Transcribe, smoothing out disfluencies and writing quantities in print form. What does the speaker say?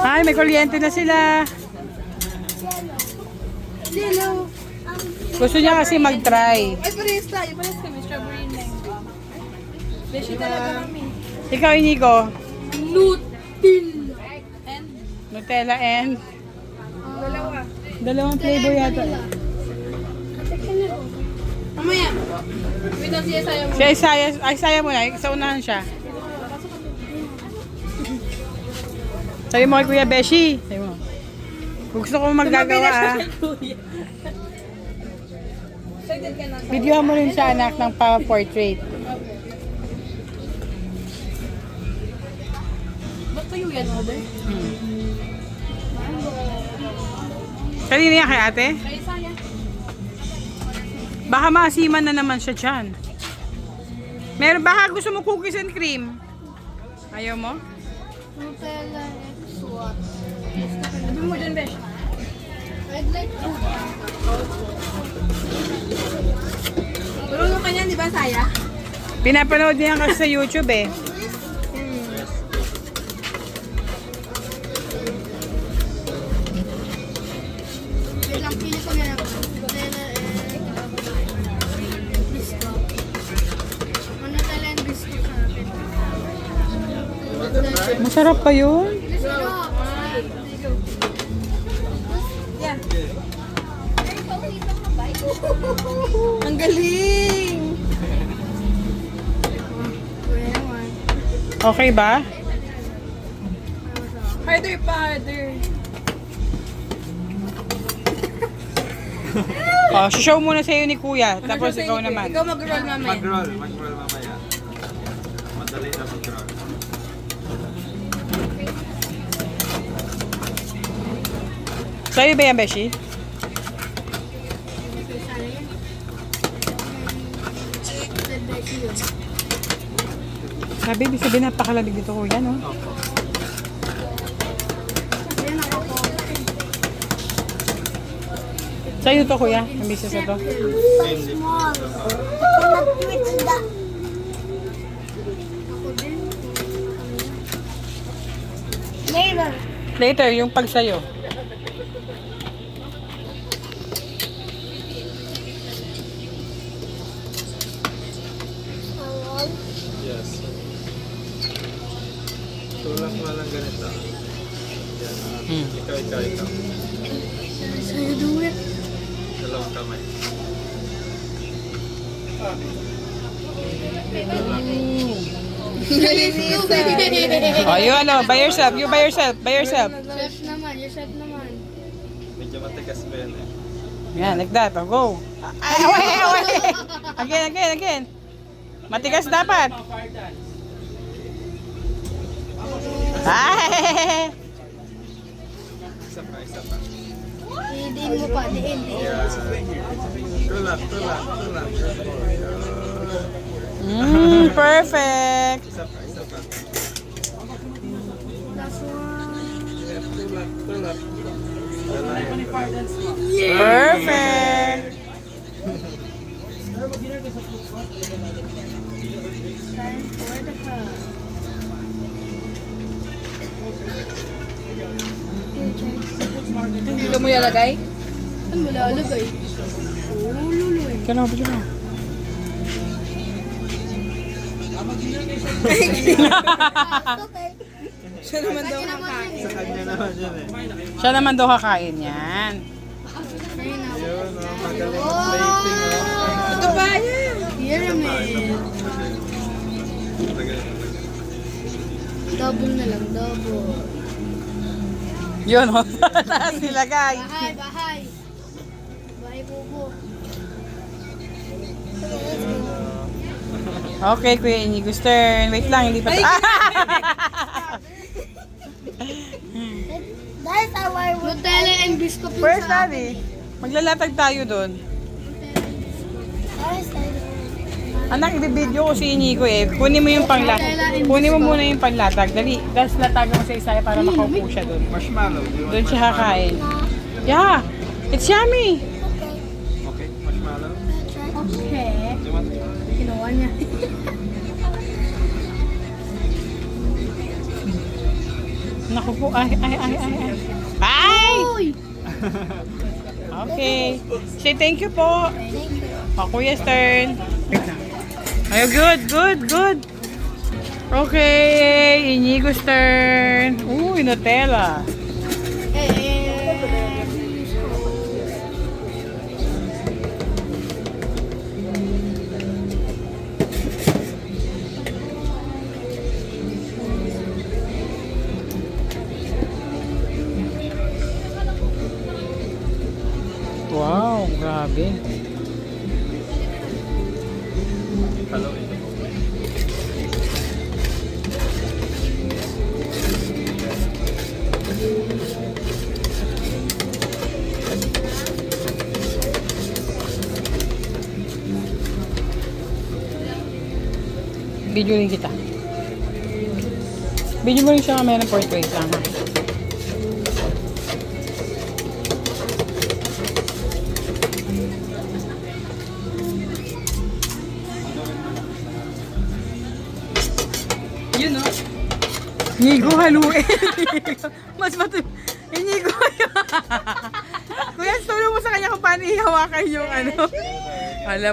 Ay, may kuryente na sila. Hello. Gusto niya kasi mag-try. Ay, parehas tayo. Parehas kami. Strawberry and mango. Beshi talaga kami. Ikaw, Inigo. Nutella. And? Nutella and Dalawa. dalawang flavor yata. Mamaya. Wait lang siya sa'yo mo. Si Isaiah mo na. Sa unahan siya. Sabi mo kay Kuya Beshi. Sabi mo. Gusto ko magagawa ah. Excited ka na. Videohan mo rin siya anak ng pa-portrait. Ba't kayo yan, Obe? Kanina yan kay ate? Kaya saya. Baka maasiman na naman siya dyan. Meron, baka gusto mo cookies and cream. Ayaw mo? Nutella X what? Sabi mo dyan, Besh. I'd like to. Marunong ka niyan, di ba, Saya? Pinapanood niya kasi sa YouTube eh. Wait lang, pili ko na lang. Nutella and bisco. Nutella and bisco sa akin. Masarap pa yun. Yan. Ang galing! Okay ba? Harder pa, harder. Oh, show muna sa'yo ni Kuya. Tapos ikaw naman. Ikaw mag-roll mamaya. Mag-roll mamaya. Madali na mag-roll. Sa'yo ba yan, Beshi? Sabi, ibig sabihin napakalamig dito, Kuya, no? Sa'yo to, Kuya. Ang business na to. Small. Mag-twitch da. Ako din. Later. Later, yung pag sa'yo. Yes. Tulak mo lang ganito. Yan. Ikaw. Sa'yo do it. Dalawang kamay. Oh, you ano, by yourself. You by yourself. By yourself. Chef naman, your chef naman. Medyo matigas pa yan eh. Yan, like that. Oh, go. Ay, away. Again. Matigas dapat. Ay! Isa pa. Diin mo pa, diin. Yan. Tulak. Perfect. Isa pa. Last one. Tulak. Perfect. Time for the hug. Dito mo ilalagay? Ano mo lalagay? Lululoy. Diyan na. Siya naman daw kakain. Sa kanya naman yun eh. Siya naman daw kakain yan. Yun, magaling ang plating oh. Ito ba yan? Pyramid. Double na lang, double. Yun, oh. Taas nilagay. Bahay. Bahay bubo. Okay, Kuya Inigo Stern. Wait lang, hindi pa. That's our Nutella and bisco pizza. Where's Daddy? Maglalatag tayo doon. Anak, i-video ko si Inigo eh. Kunin mo yung panglatag. Kunin mo muna yung panglatag. Dali, tapos latag mo sa Isaiah para makaupo siya doon. Marshmallow. Doon siya kakain. Yeah, it's yummy. Okay, marshmallow. Okay. Kinuha niya. Naku po, ay. Ay! Uy! Okay. Say thank you po. Thank you. O, Kuya Stern. Ay, good. Okay, Inigo Stern. Uy, Nutella. Wow, grabe. Hello, ito po. Video rin kita. Video mo rin siya kamaya ng portrait lang ha. Yun o. Inigo haluin. Mas Inigo yun. Kuya, tulong mo sa kanya kung paano ihawakan yung ano. Alam